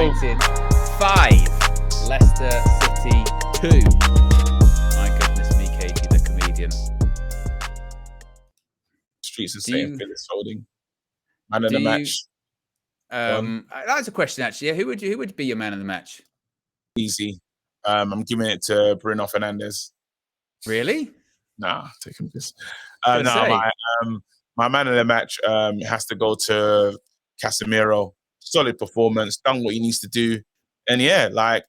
United 5, Leicester City 2. My goodness me, Katie, the comedian. Streets of saying Phillips holding man of the match. That's a question actually. Yeah, who would be your man of the match? Easy. I'm giving it to Bruno Fernandes. Really? Nah, taking this. My man of the match has to go to Casemiro. Solid performance, done what he needs to do, and yeah, like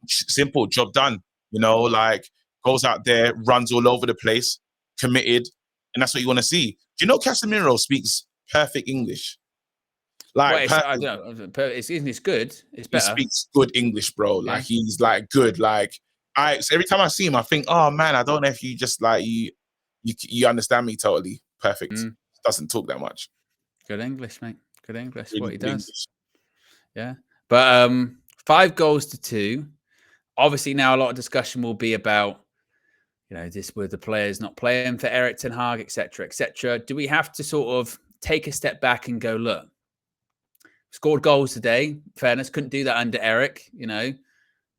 simple job done. You know, like goes out there, runs all over the place, committed, and that's what you want to see. Do you know Casemiro speaks perfect English? Like, I don't know. It's good. It's better. He speaks good English, bro. Like he's like good. Like every time I see him, I think, oh man, I don't know if you just like you understand me totally. Perfect. Doesn't talk that much. Good English, mate. Good English. Really what he does. English. Yeah, but 5 goals to 2. Obviously, now a lot of discussion will be about, you know, this with the players not playing for Erik ten Hag, etc., etc. Do we have to sort of take a step back and go, look, scored goals today? Fairness, couldn't do that under Erik, you know,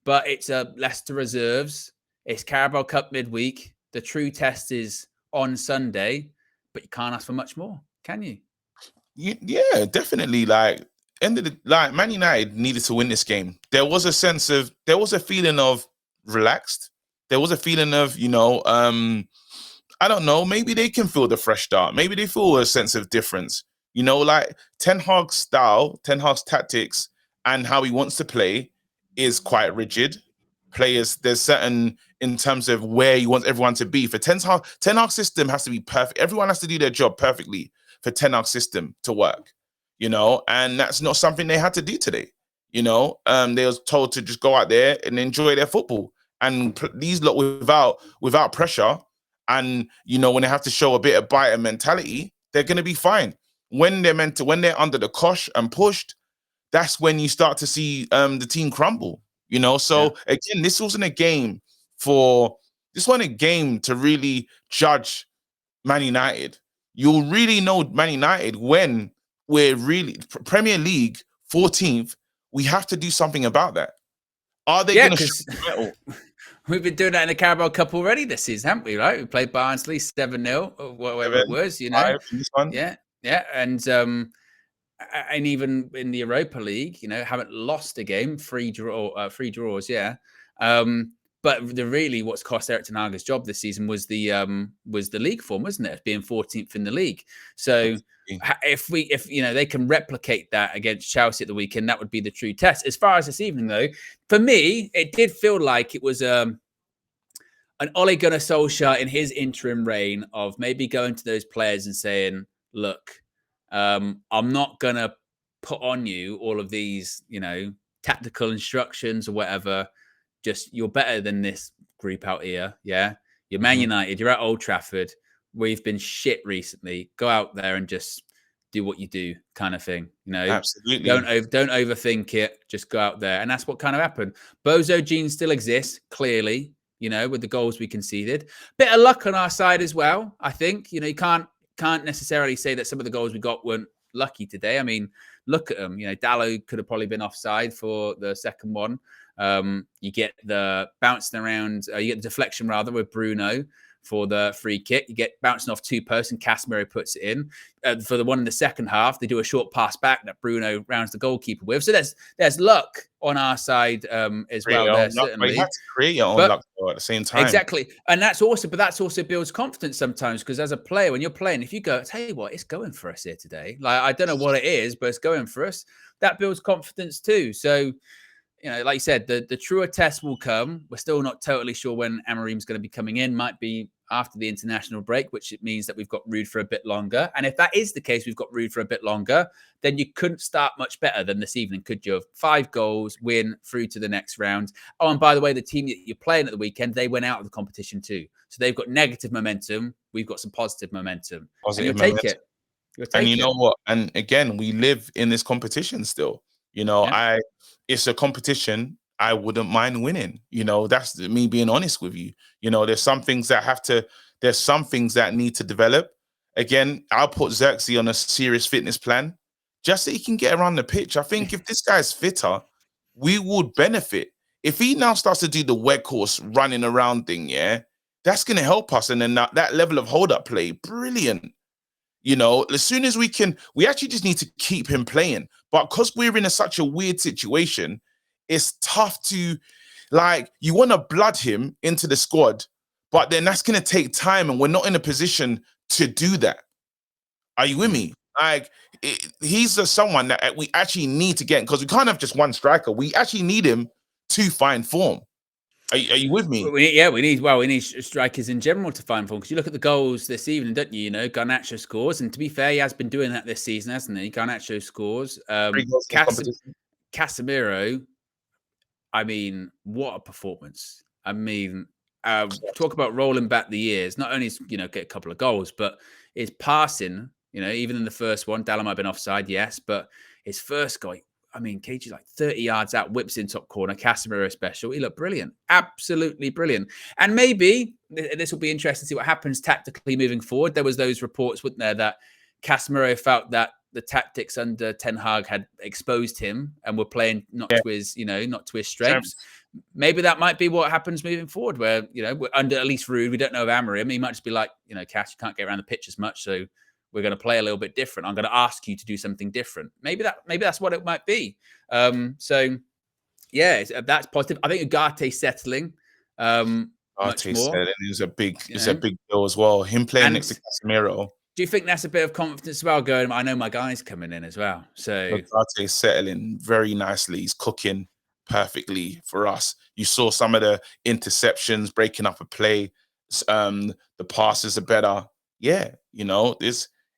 but it's a Leicester reserves. It's Carabao Cup midweek. The true test is on Sunday, but you can't ask for much more, can you? Yeah, definitely. Like Man United needed to win this game. There was a feeling of relaxed. There was a feeling of, you know, I don't know, maybe they can feel the fresh start. Maybe they feel a sense of difference. You know, like Ten Hag's style, Ten Hag's tactics, and how he wants to play is quite rigid. Players, there's certain in terms of where he wants everyone to be. For Ten Hag's system has to be perfect. Everyone has to do their job perfectly for Ten Hag's system to work, you know, and that's not something they had to do today. You know, they was told to just go out there and enjoy their football, and these lot without pressure, and you know, when they have to show a bit of bite and mentality, they're gonna be fine. When they're under the cosh and pushed, that's when you start to see the team crumble. You know, so again, this wasn't a game to really judge Man United. You'll really know Man United when we're really Premier League 14th. We have to do something about that. Are they going to shoot the metal? We've been doing that in the Carabao Cup already this season, haven't we? Right? We played Barnsley 7-0 or whatever it was, you know. Yeah, and even in the Europa League, you know, haven't lost a game, 3 draws, yeah. But what's cost Erik ten Hag's job this season was the league form, wasn't it? Being 14th in the league. So if you know they can replicate that against Chelsea at the weekend, that would be the true test. As far as this evening, though, for me, it did feel like it was an Ole Gunnar Solskjaer in his interim reign of maybe going to those players and saying, "Look, I'm not gonna put on you all of these, you know, tactical instructions or whatever. Just you're better than this group out here. Yeah, you're Man United. You're at Old Trafford. We've been shit recently. Go out there and just do what you do, kind of thing. You know, absolutely. Don't overthink it. Just go out there, and that's what kind of happened. Bozo genes still exist, clearly. You know, with the goals we conceded, bit of luck on our side as well. I think, you know, you can't necessarily say that some of the goals we got weren't lucky today. I mean, look at them. You know, Dalot could have probably been offside for the second one. You get the bouncing around, you get the deflection rather with Bruno for the free kick. You get bouncing off 2 posts and Casemiro puts it in. For the one in the second half, they do a short pass back that Bruno rounds the goalkeeper with. So there's luck on our side as well. There, certainly. But you have to create your own luck at the same time. Exactly. And that also builds confidence sometimes, because as a player, when you're playing, if you go, tell you what, it's going for us here today. Like, I don't know what it is, but it's going for us. That builds confidence too. So, you know, like you said, the truer test will come. We're still not totally sure when Amorim's going to be coming in. Might be after the international break, which it means that we've got Ruud for a bit longer. And if that is the case, we've got Ruud for a bit longer, then you couldn't start much better than this evening, could you? 5 goals, win through to the next round. Oh, and by the way, the team that you're playing at the weekend, they went out of the competition too. So they've got negative momentum. We've got some positive momentum. Positive momentum. Take it. And you know what? And again, we live in this competition still. You know, it's a competition I wouldn't mind winning. You know, that's me being honest with you. You know, there's some things that need to develop. Again, I'll put Xerxes on a serious fitness plan. just so he can get around the pitch. I think if this guy's fitter, we would benefit. If he now starts to do the workhorse running around thing, that's going to help us. And then that level of hold-up play, brilliant. You know, as soon as we actually just need to keep him playing. But because we're in such a weird situation, it's tough to, like, you want to blood him into the squad, but then that's going to take time, and we're not in a position to do that. Are you with me? Like, he's someone that we actually need to get, because we can't have just one striker. We actually need him to find form. Are you with me? We need strikers in general to find form, because you look at the goals this evening, don't you? You know, Garnacho scores, and to be fair, he has been doing that this season, hasn't he? Garnacho scores. 3 goals in competition. Casemiro, I mean, what a performance! I mean, talk about rolling back the years. Not only get a couple of goals, but his passing. You know, even in the first one, Dalla might have been offside, yes, but his first goal, I mean, KG's like 30 yards out, whips in top corner, Casemiro special. He looked brilliant, absolutely brilliant. And maybe this will be interesting to see what happens tactically moving forward. There was those reports, weren't there, that Casemiro felt that the tactics under Ten Hag had exposed him and were playing not to his strengths. Maybe that might be what happens moving forward, where we're under at least Ruud. We don't know of Amorim. He might just be like, Cass, you can't get around the pitch as much, so we're going to play a little bit different. I'm going to ask you to do something different. Maybe that's what it might be. So yeah, that's positive. I think Ugarte settling. Ugarte settling is a big deal as well. Him playing next to Casemiro. Do you think that's a bit of confidence as well? Going, I know my guy's coming in as well. So Ugarte settling very nicely. He's cooking perfectly for us. You saw some of the interceptions, breaking up a play. The passes are better. Yeah,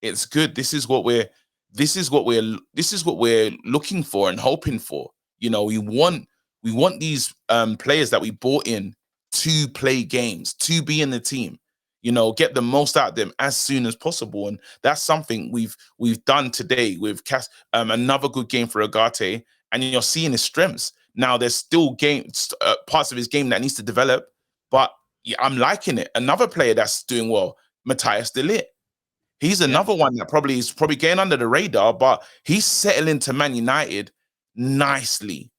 it's good. This is what we're looking for and hoping for. We want these players that we bought in to play games, to be in the team. Get the most out of them as soon as possible, and that's something we've done today with another good game for Ugarte, and you're seeing his strengths. Now there's still parts of his game that needs to develop, but I'm liking it. Another player that's doing well, Matthias de Ligt. He's another one that probably getting under the radar, but he's settling to Man United nicely.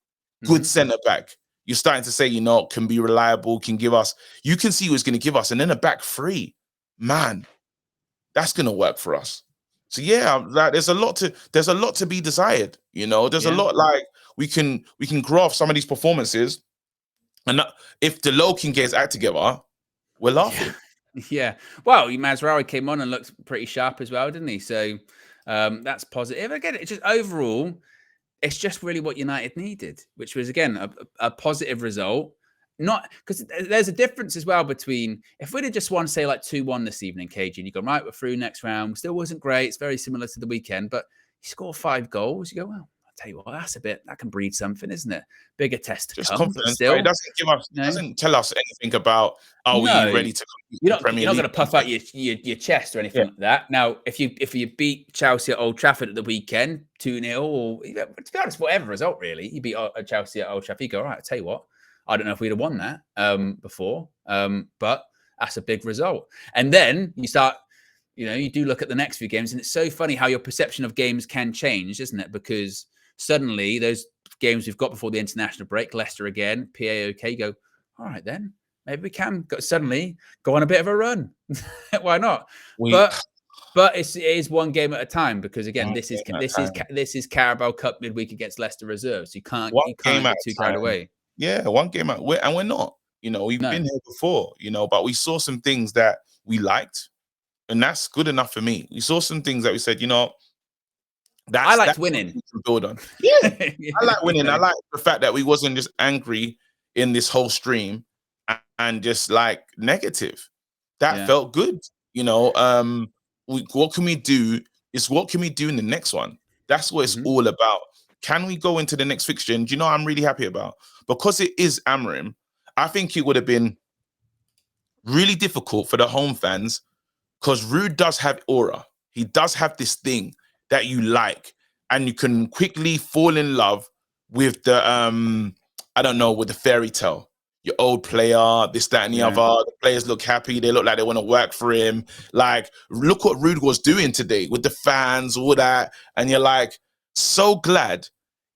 Good centre back. You're starting to say, can be reliable, can give us. You can see who's going to give us, and then a back three, man, that's going to work for us. So yeah, there's a lot to be desired. There's a lot, like we can grow off some of these performances, and if Delo can get his act together, we're laughing. Yeah. Well, Mazraoui came on and looked pretty sharp as well, didn't he? So that's positive. Again, it's just overall, it's just really what United needed, which was, again, a positive result. Not because there's a difference as well between if we'd have just won, say, like 2-1 this evening, KG, and you go, right, we're through next round. Still wasn't great. It's very similar to the weekend, but you score 5 goals. You go, well, tell you what, that can breed something, isn't it? Bigger test to just come, confidence, but still, it doesn't give us, doesn't tell us anything about are we ready to compete in the Premier League. You're not going to puff out your chest or anything like that. Now, if you beat Chelsea at Old Trafford at the weekend 2-0, or to be honest, whatever result really, you beat Chelsea at Old Trafford, you go, all right, I'll tell you what, I don't know if we'd have won that before, but that's a big result. And then you start. You do look at the next few games, and it's so funny how your perception of games can change, isn't it? Because suddenly those games we've got before the international break, Leicester again, PAOK, go, all right then, maybe we can suddenly go on a bit of a run. Why not? But it is one game at a time, because again, this is Carabao Cup midweek against Leicester reserves. You can't get too carried away. Yeah, one game out, and we're not. We've been here before. But we saw some things that we liked, and that's good enough for me. We saw some things that we said, I liked winning. To build on. Yeah, I like winning. I like the fact that we wasn't just angry in this whole stream and just like negative. That felt good. What can we do? Is what can we do in the next one? That's what it's all about. Can we go into the next fixture? And do you know what I'm really happy about? Because it is Amorim, I think it would have been really difficult for the home fans, because Ruud does have aura. He does have this thing that you like, and you can quickly fall in love with the with the fairy tale. Your old player, this, that, and the other. The players look happy. They look like they want to work for him. Like, look what Ruud was doing today with the fans, all that. And you're like, so glad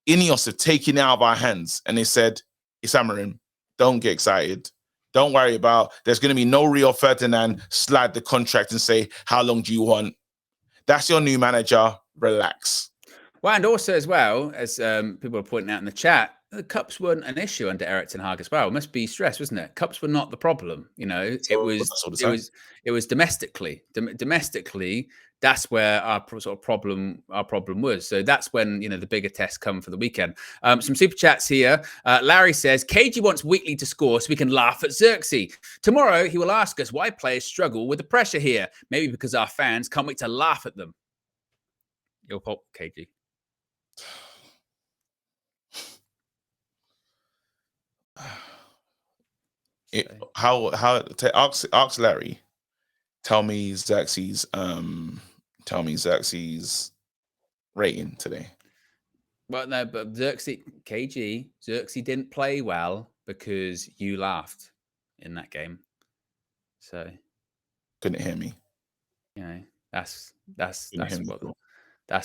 Ineos have taken it out of our hands and they said, it's Amarim. Don't get excited. Don't worry about, there's going to be no Rio Ferdinand slide the contract and say, how long do you want? That's your new manager. Relax. Well, and also as well, as people are pointing out in the chat, the cups weren't an issue under Eric Ten Hag as well. It must be stress, wasn't it? Cups were not the problem. You know, So, it was domestically. Domestically, that's where our sort of problem was. So that's when, you know, the bigger tests come for the weekend. Some super chats here. Larry says, KG wants Wheatley to score so we can laugh at Xerxes. Tomorrow he will ask us why players struggle with the pressure here. Maybe because our fans can't wait to laugh at them. Your fault, KG. Ask Larry. Tell me Xerxes rating today. Well, no, but Xerxes didn't play well because you laughed in that game. So couldn't hear me. You know, that's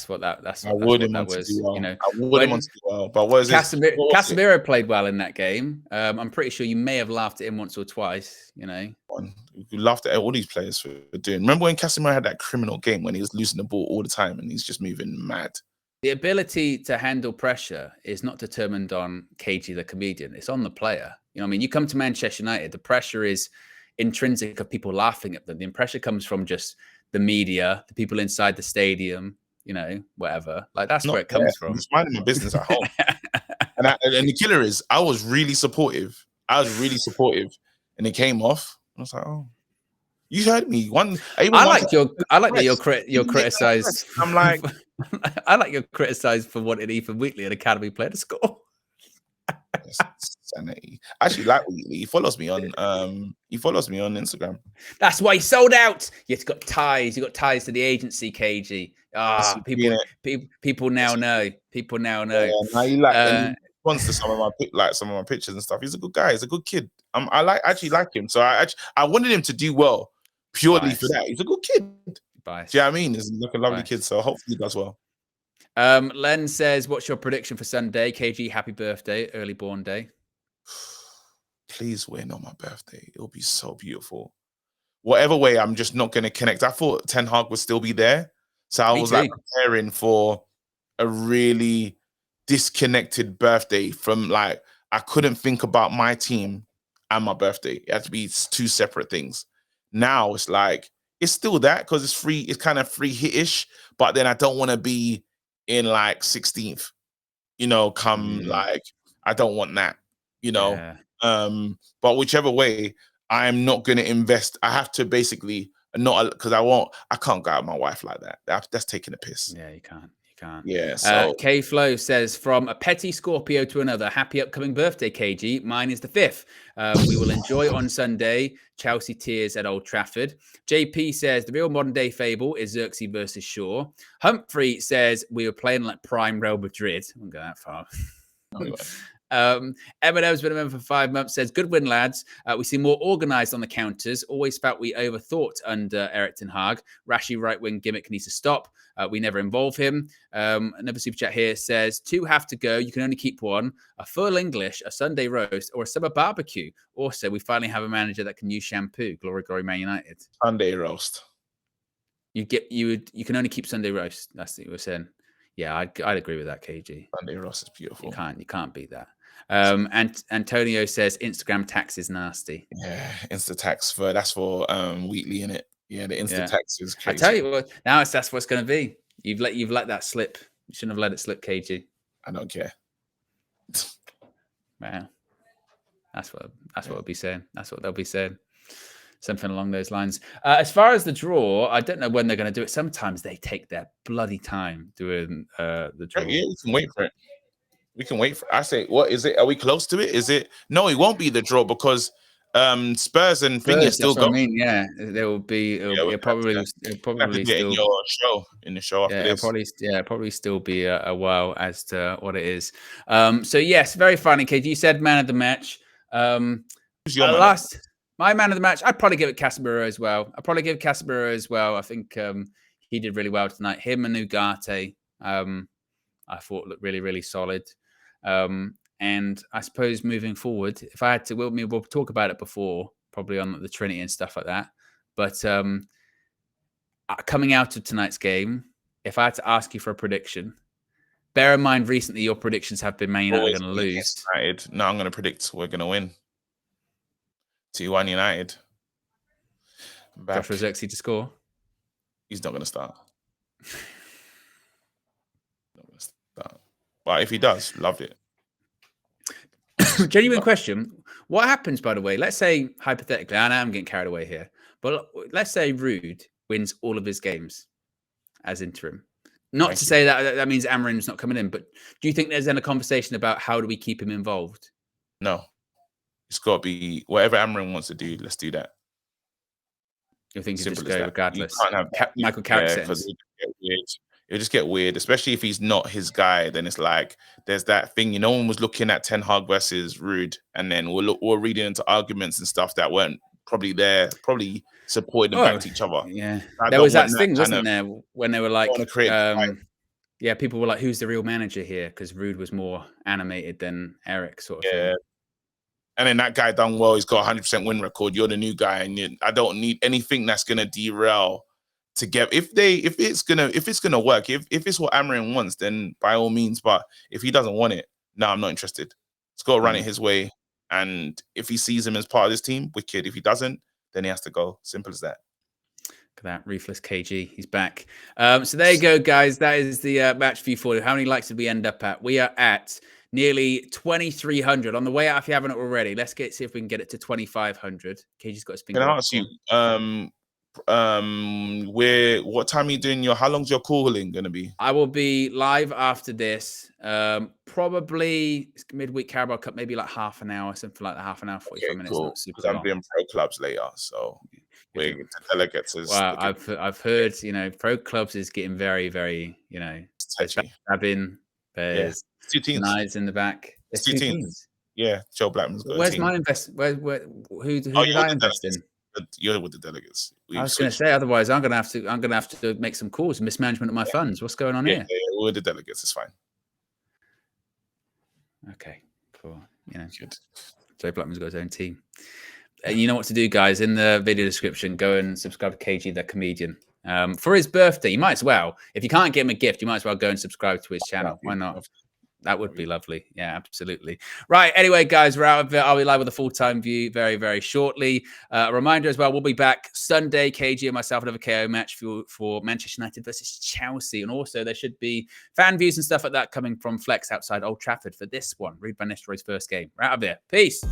what that was. I would him on to do well. You know, I would him on to do well. But what is Casemiro played well in that game. I'm pretty sure you may have laughed at him once or twice. You know, you laughed at all these players for doing. Remember when Casemiro had that criminal game when he was losing the ball all the time and he's just moving mad. The ability to handle pressure is not determined on KG the comedian. It's on the player. You know, I mean, you come to Manchester United, the pressure is intrinsic of people laughing at them. The pressure comes from just the media, the people inside the stadium, you know, whatever. Like that's where it comes from. I'm just minding my business at home. and the killer is, I was really supportive. And it came off. I was like, oh, you heard me. I like that you're criticized. I'm like, I like you're criticized for wanting Ethan Wheatley, an academy player, to score. Sanity. I actually like Wheatley. He follows me on Instagram. That's why he sold out. You've got ties. You've got ties to the agency, KG. People now know. People now know. Yeah, now he responds to some of my pictures and stuff. He's a good guy. He's a good kid. I actually like him. So I wanted him to do well purely for that. He's a good kid. Do you know what I mean? He's like a lovely kid. So hopefully he does well. Len says, what's your prediction for Sunday? KG, happy birthday, early born day. Please win on my birthday. It'll be so beautiful. Whatever way, I'm just not going to connect. I thought Ten Hag would still be there. So I was like preparing for a really disconnected birthday from like, I couldn't think about my team and my birthday. It had to be two separate things. Now it's like, it's still that because it's free. It's kind of free hit-ish, but then I don't want to be in like 16th, you know, like, I don't want that, you know. Yeah. But whichever way, I'm not going to invest. I have to basically not, because I can't go out with my wife like that. That's taking a piss. Yeah, you can't. Yeah. So K-Flow says, from a petty Scorpio to another, happy upcoming birthday, KG. Mine is the 5th. We will enjoy on Sunday. Chelsea tears at Old Trafford. JP says, the real modern day fable is Xerxes versus Shaw. Humphrey says, we were playing like prime Real Madrid. I won't go that far. Eminem's been a member for 5 months, says, good win, lads. We seem more organised on the counters. Always felt we overthought under Eric Ten Hag. Rashy right-wing gimmick needs to stop. We never involve him. Another super chat here says, 2 have to go. You can only keep one. A full English, a Sunday roast, or a summer barbecue. Also, we finally have a manager that can use shampoo. Glory, glory, Man United. Sunday roast. You can only keep Sunday roast. That's what you were saying. Yeah, I'd agree with that, KG. Sunday roast is beautiful. You can't beat that. And Antonio says Instagram tax is nasty. Yeah, Insta tax that's for Wheatley, innit? Yeah, the Insta tax is crazy. I tell you what, now that's what's going to be. You've let that slip. You shouldn't have let it slip, KG. I don't care. Wow, that's what they'll be saying. That's what they'll be saying. Something along those lines. As far as the draw, I don't know when they're going to do it. Sometimes they take their bloody time doing the draw. Yeah, we can wait for it. We can wait for it. I say, what is it? Are we close to it? Is it? No, it won't be the draw because Spurs and Spurs, still going. I mean, yeah, there will be. It'll probably still in the show after this. It'll probably still be a while as to what it is. So yes, very funny, Kate. You said man of the match. Who's your my man of the match? I'd probably give it Casemiro as well. I think he did really well tonight. Him and Ugarte. I thought looked really, really solid. And I suppose moving forward, if I had to, we'll talk about it before, probably on the Trinity and stuff like that. But coming out of tonight's game, if I had to ask you for a prediction, bear in mind recently your predictions have been Man United are going to lose. United. No, I'm going to predict we're going to win. 2-1 United. Joshua Zirkzee to score. He's not going to start. But if he does, loved it. Genuine question. What happens, by the way? Let's say, hypothetically, I know I'm getting carried away here, but let's say Ruud wins all of his games as interim. Not to say that means Amorim's not coming in, but do you think there's then a conversation about how do we keep him involved? No. It's got to be whatever Amorim wants to do, let's do that. You think you just go regardless? You can't have Michael Carrick settings. It'll just get weird, especially if he's not his guy. Then it's like there's that thing. No one was looking at Ten Hag versus Ruud, and then we're reading into arguments and stuff that weren't probably there, probably supporting and backed each other. Yeah, there was that thing, wasn't there, when they were like, yeah, people were like, "Who's the real manager here?" Because Ruud was more animated than Eric, sort of thing. And then that guy done well. He's got 100% win record. You're the new guy, and I don't need anything that's gonna derail. To get if it's gonna work, if it's what Amorim wants, then by all means. But if he doesn't want it, no, I'm not interested. He's got to run it his way. And if he sees him as part of this team, wicked. If he doesn't, then he has to go. Simple as that. Look at that, ruthless KG. He's back. So there you go, guys. That is the match view for you. How many likes did we end up at? We are at nearly 2,300 on the way out. If you haven't already, let's see if we can get it to 2,500. KG's got a spin. Can I ask you? What time are you doing how long's your calling gonna be? I will be live after this, probably midweek Carabao Cup, maybe like half an hour, something like that, half an hour, 45 minutes. Cool. Because I'm doing pro clubs later, so we're the delegates. Wow, I've heard, pro clubs is getting very, very, touchy. There's 2 teams. Knives in the back. There's 2 teams. Yeah, Joe Blackman's got Where's a team. mine invest? Who did I invest in? You're with the delegates. I was going to say, otherwise, I'm going to have to make some calls. Mismanagement of my funds. What's going on here? Yeah, we're the delegates. It's fine. Okay, cool. Good. Joe Blackman's got his own team. You know what to do, guys. In the video description, go and subscribe to KG, the comedian. For his birthday, you might as well. If you can't get him a gift, you might as well go and subscribe to his channel. Why not? That would be lovely. Yeah, absolutely. Right. Anyway, guys, we're out of it. I'll be live with a full-time view very, very shortly. A reminder as well, we'll be back Sunday, KG and myself, another KO match for Manchester United versus Chelsea. And also there should be fan views and stuff like that coming from Flex outside Old Trafford for this one. Ruud van Nistelrooy's first game. We're out of here. Peace.